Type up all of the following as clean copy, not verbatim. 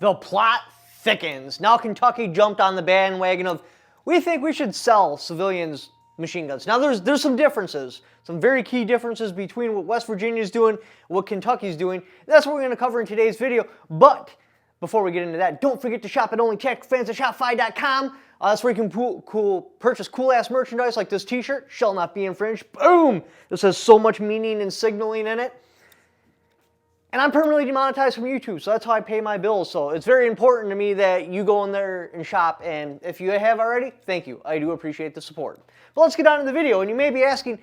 The plot thickens. Now Kentucky jumped on the bandwagon of, we think we should sell civilians machine guns. Now there's some differences, some very key differences between what West Virginia is doing and what Kentucky's doing. That's what we're going to cover in today's video. But before we get into that, don't forget to shop at onlytacticalfans@shopify.com. That's where you can purchase cool-ass merchandise like this t-shirt, shall not be infringed. Boom! This has so much meaning and signaling in it. And I'm permanently demonetized from YouTube, so that's how I pay my bills. So it's very important to me that you go in there and shop. And if you have already, thank you. I do appreciate the support. But let's get on to the video. And you may be asking,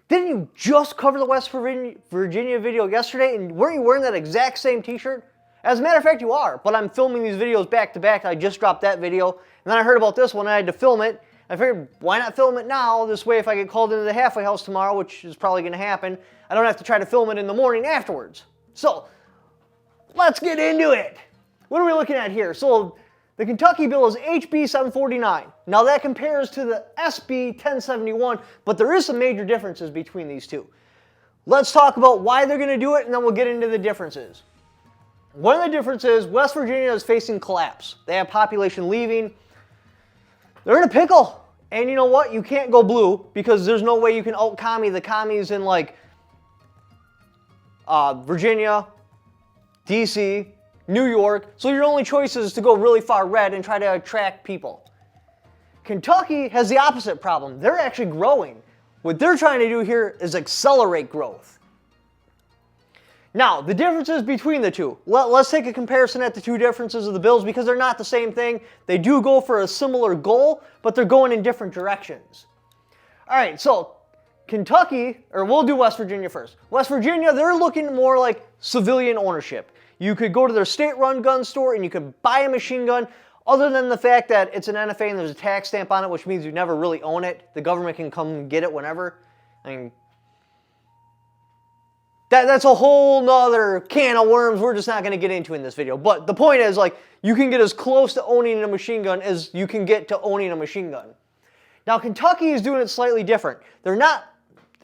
didn't you just cover the West Virginia video yesterday? And weren't you wearing that exact same t-shirt? As a matter of fact, you are. But I'm filming these videos back to back. I just dropped that video. And then I heard about this one and I had to film it. I figured, why not film it now? This way, if I get called into the halfway house tomorrow, which is probably going to happen, I don't have to try to film it in the morning afterwards. So, let's get into it. What are we looking at here? So, the Kentucky bill is HB 749. Now, that compares to the SB 1071, but there is some major differences between these two. Let's talk about why they're going to do it, and then we'll get into the differences. One of the differences, West Virginia is facing collapse. They have population leaving. They're in a pickle. And you know what? You can't go blue because there's no way you can out-commie the commies in like Virginia, DC, New York. So your only choice is to go really far red and try to attract people. Kentucky has the opposite problem. They're actually growing. What they're trying to do here is accelerate growth. Now, the differences between the two. Let's take a comparison at the two differences of the bills because they're not the same thing. They do go for a similar goal, but they're going in different directions. All right, so Kentucky, or we'll do West Virginia first. West Virginia, they're looking more like civilian ownership. You could go to their state-run gun store and you could buy a machine gun, other than the fact that it's an NFA and there's a tax stamp on it, which means you never really own it. The government can come and get it whenever. I mean, that's a whole nother can of worms we're just not going to get into in this video. But the point is, like, you can get as close to owning a machine gun as you can get to owning a machine gun. Now, Kentucky is doing it slightly different. They're not,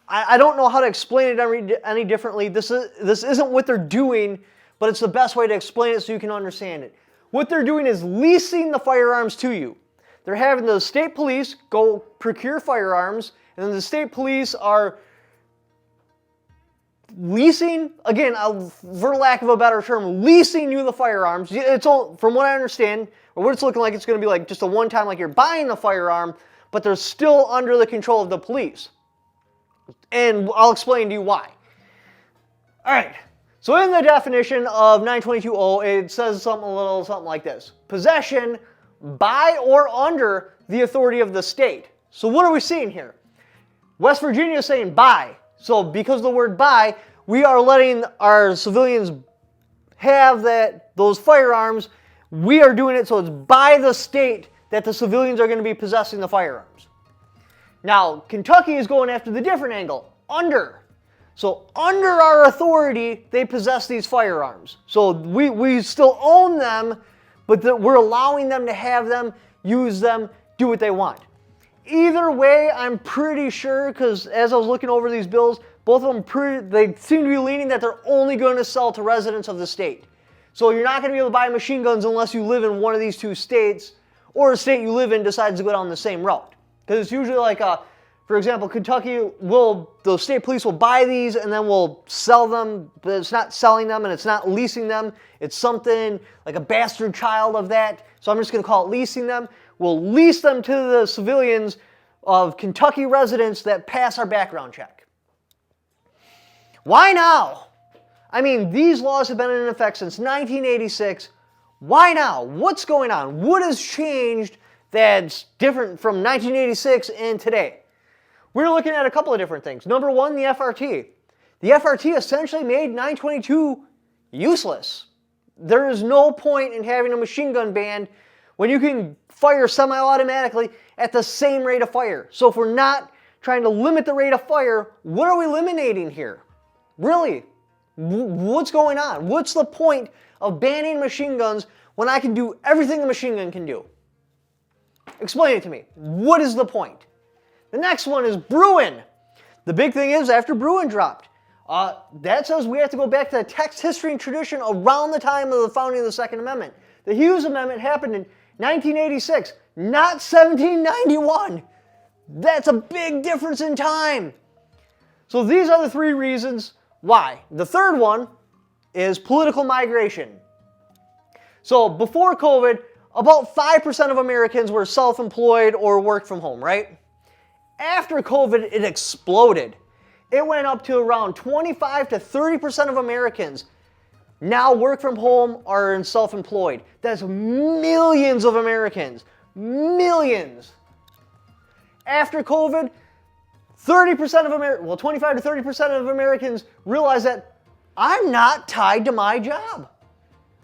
I don't know how to explain it any differently. This isn't what they're doing, but it's the best way to explain it so you can understand it. What they're doing is leasing the firearms to you. They're having the state police go procure firearms, and then the state police are leasing, again, for lack of a better term, leasing you the firearms. It's all, from what I understand, or what it's looking like, it's going to be like just a one-time, like you're buying the firearm, but they're still under the control of the police. And I'll explain to you why. All right. So in the definition of 922.0, it says something like this. Possession by or under the authority of the state. So what are we seeing here? West Virginia is saying by. So because of the word by, we are letting our civilians have those firearms. We are doing it so it's by the state that the civilians are going to be possessing the firearms. Now, Kentucky is going after the different angle, under. So under our authority, they possess these firearms. So we still own them, but we're allowing them to have them, use them, do what they want. Either way, I'm pretty sure, because as I was looking over these bills, both of them, they seem to be leaning that they're only going to sell to residents of the state. So you're not going to be able to buy machine guns unless you live in one of these two states, or a state you live in decides to go down the same route. Because it's usually like, for example, Kentucky the state police will buy these and then will sell them, but it's not selling them and it's not leasing them. It's something like a bastard child of that. So I'm just going to call it leasing them. We'll lease them to the civilians of Kentucky residents that pass our background check. Why now? I mean, these laws have been in effect since 1986. Why now? What's going on? What has changed that's different from 1986 and today? We're looking at a couple of different things. Number one, the FRT. The FRT essentially made 922 useless. There is no point in having a machine gun ban when you can fire semi-automatically at the same rate of fire. So if we're not trying to limit the rate of fire, what are we eliminating here? Really? What's going on? What's the point of banning machine guns when I can do everything a machine gun can do? Explain it to me. What is the point? The next one is Bruin. The big thing is, after Bruin dropped, that says we have to go back to the text, history, and tradition around the time of the founding of the Second Amendment. The Hughes Amendment happened in 1986, not 1791. That's a big difference in time. So these are the three reasons why. The third one is political migration. So before COVID, about 5% of Americans were self-employed or worked from home, right? After COVID, it exploded. It went up to around 25 to 30% of Americans now work from home or are self-employed. That's millions of Americans. Millions. After COVID, 30% of Americans, well, 25 to 30% of Americans realize that I'm not tied to my job.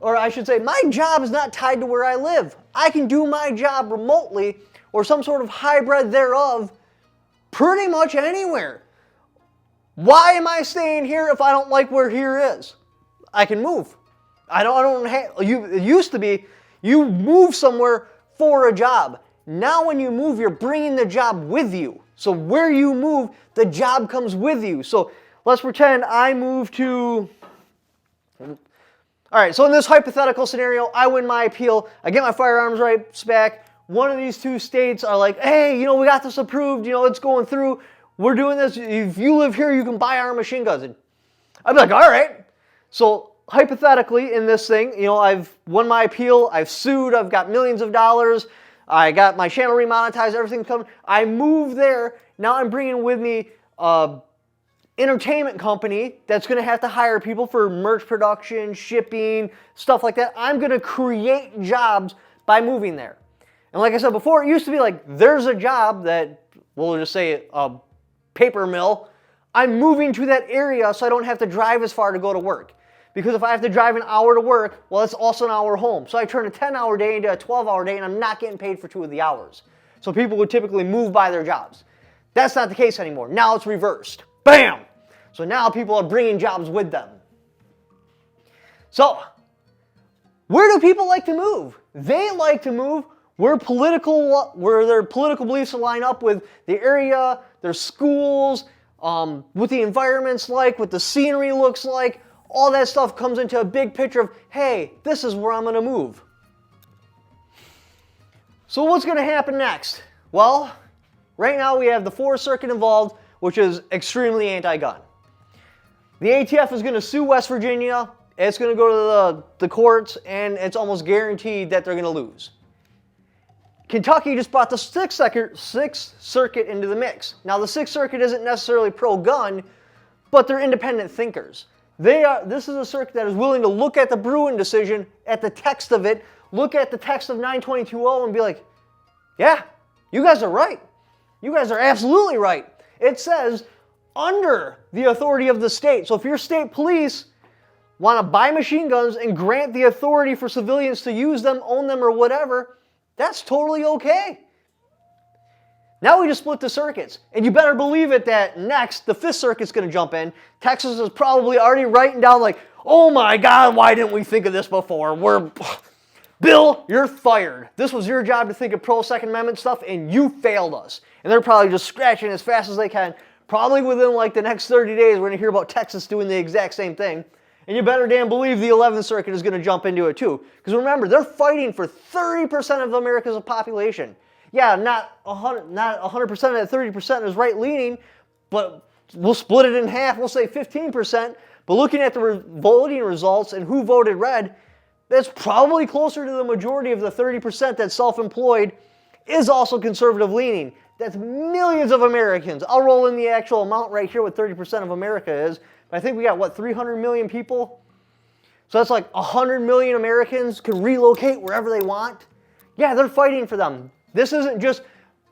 Or I should say, my job is not tied to where I live. I can do my job remotely or some sort of hybrid thereof pretty much anywhere. Why am I staying here if I don't like where here is? I can move. It used to be you move somewhere for a job. Now when you move, you're bringing the job with you. So where you move, the job comes with you. So let's pretend I move to... All right, so in this hypothetical scenario, I win my appeal. I get my firearms rights back. One of these two states are like, hey, we got this approved. It's going through. We're doing this. If you live here, you can buy our machine guns. And I'd be like, all right. So hypothetically, in this thing, I've won my appeal. I've sued. I've got millions of dollars. I got my channel remonetized. Everything's coming. I move there. Now I'm bringing with me entertainment company that's going to have to hire people for merch production, shipping, stuff like that. I'm going to create jobs by moving there. And like I said before, it used to be like there's a job that, we'll just say a paper mill. I'm moving to that area so I don't have to drive as far to go to work. Because if I have to drive an hour to work, well, it's also an hour home. So I turn a 10-hour day into a 12-hour day and I'm not getting paid for 2 of the hours. So people would typically move by their jobs. That's not the case anymore. Now it's reversed. Bam! So now people are bringing jobs with them. So, where do people like to move? They like to move where their political beliefs line up with the area, their schools, what the environment's like, what the scenery looks like. All that stuff comes into a big picture of, hey, this is where I'm going to move. So what's going to happen next? Well, right now we have the Fourth Circuit involved, which is extremely anti-gun. The ATF is going to sue West Virginia. It's going to go to the courts, and it's almost guaranteed that they're going to lose. Kentucky just brought the Sixth Circuit into the mix. Now, the Sixth Circuit isn't necessarily pro-gun, but they're independent thinkers. This is a circuit that is willing to look at the Bruin decision, at the text of it, look at the text of 922.0 and be like, yeah, you guys are right. You guys are absolutely right. It says, under the authority of the state. So if your state police want to buy machine guns and grant the authority for civilians to use them, own them, or whatever, that's totally okay. Now we just split the circuits. And you better believe it that next, the Fifth Circuit's going to jump in. Texas is probably already writing down like, oh my God, why didn't we think of this before? Bill, you're fired. This was your job to think of pro-Second Amendment stuff, and you failed us. And they're probably just scratching as fast as they can. Probably within like the next 30 days, we're going to hear about Texas doing the exact same thing. And you better damn believe the 11th Circuit is going to jump into it too. Because remember, they're fighting for 30% of America's population. Yeah, not 100% of that 30% is right-leaning, but we'll split it in half. We'll say 15%. But looking at the voting results and who voted red, that's probably closer to the majority of the 30% that's self-employed is also conservative-leaning. That's millions of Americans. I'll roll in the actual amount right here what 30% of America is. But I think we got, 300 million people? So that's like 100 million Americans can relocate wherever they want. Yeah, they're fighting for them. This isn't just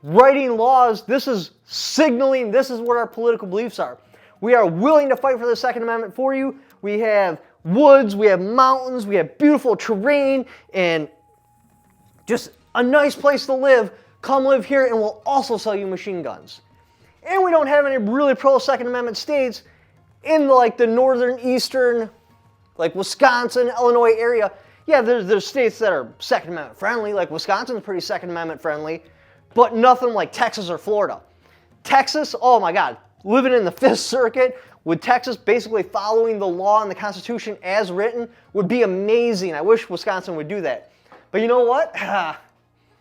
writing laws. This is signaling this is what our political beliefs are. We are willing to fight for the Second Amendment for you. We have woods, we have mountains, we have beautiful terrain, and just a nice place to live. Come live here, and we'll also sell you machine guns. And we don't have any really pro-Second Amendment states in the northern, eastern, like Wisconsin, Illinois area. Yeah, there's states that are Second Amendment friendly, like Wisconsin's pretty Second Amendment friendly, but nothing like Texas or Florida. Texas, oh my God, living in the Fifth Circuit with Texas basically following the law and the Constitution as written would be amazing. I wish Wisconsin would do that. But you know what?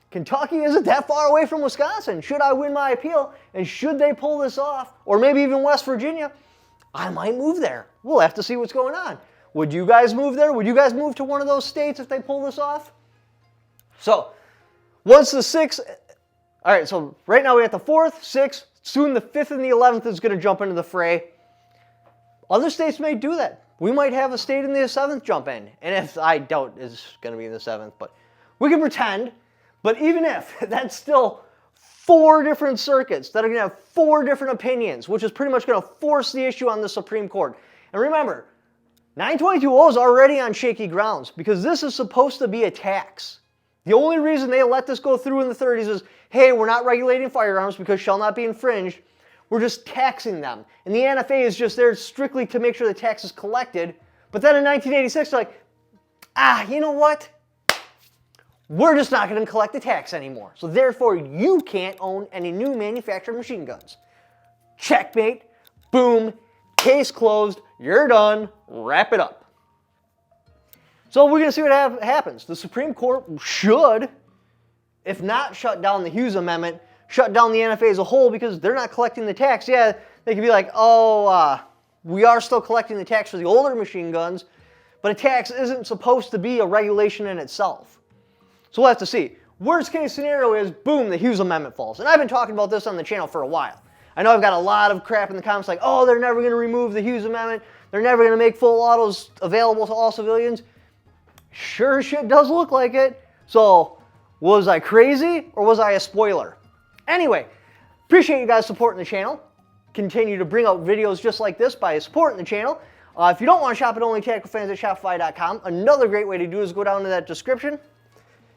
Kentucky isn't that far away from Wisconsin. Should I win my appeal, and should they pull this off, or maybe even West Virginia, I might move there. We'll have to see what's going on. Would you guys move there? Would you guys move to one of those states if they pull this off? So, once the 6th, all right, so right now we have the 4th, 6th, soon the 5th and the 11th is going to jump into the fray. Other states may do that. We might have a state in the 7th jump in. And if, I doubt it's going to be in the 7th, but we can pretend. But even if, that's still 4 different circuits that are going to have 4 different opinions, which is pretty much going to force the issue on the Supreme Court. And remember, 922.0 is already on shaky grounds because this is supposed to be a tax. The only reason they let this go through in the 30s is, hey, we're not regulating firearms because shall not be infringed. We're just taxing them. And the NFA is just there strictly to make sure the tax is collected. But then in 1986, they're like, you know what? We're just not going to collect the tax anymore. So therefore, you can't own any new manufactured machine guns. Checkmate. Boom. Case closed. You're done. Wrap it up. So we're going to see what happens. The Supreme Court should, if not shut down the Hughes Amendment, shut down the NFA as a whole because they're not collecting the tax. Yeah, they could be like, we are still collecting the tax for the older machine guns, but a tax isn't supposed to be a regulation in itself. So we'll have to see. Worst case scenario is, boom, the Hughes Amendment falls. And I've been talking about this on the channel for a while. I know I've got a lot of crap in the comments like, oh, they're never going to remove the Hughes Amendment. They're never going to make full autos available to all civilians. Sure as shit does look like it. So, was I crazy or was I a spoiler? Anyway, appreciate you guys supporting the channel. Continue to bring out videos just like this by supporting the channel. If you don't want to shop at Only Tactical Fans at Shopify.com, another great way to do is go down to that description.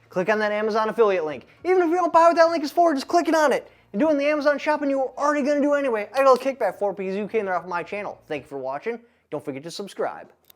Click on that Amazon affiliate link. Even if you don't buy what that link is for, just clicking on it. And doing the Amazon shopping you were already going to do anyway, I got a little kickback for it because you came there off my channel. Thank you for watching. Don't forget to subscribe.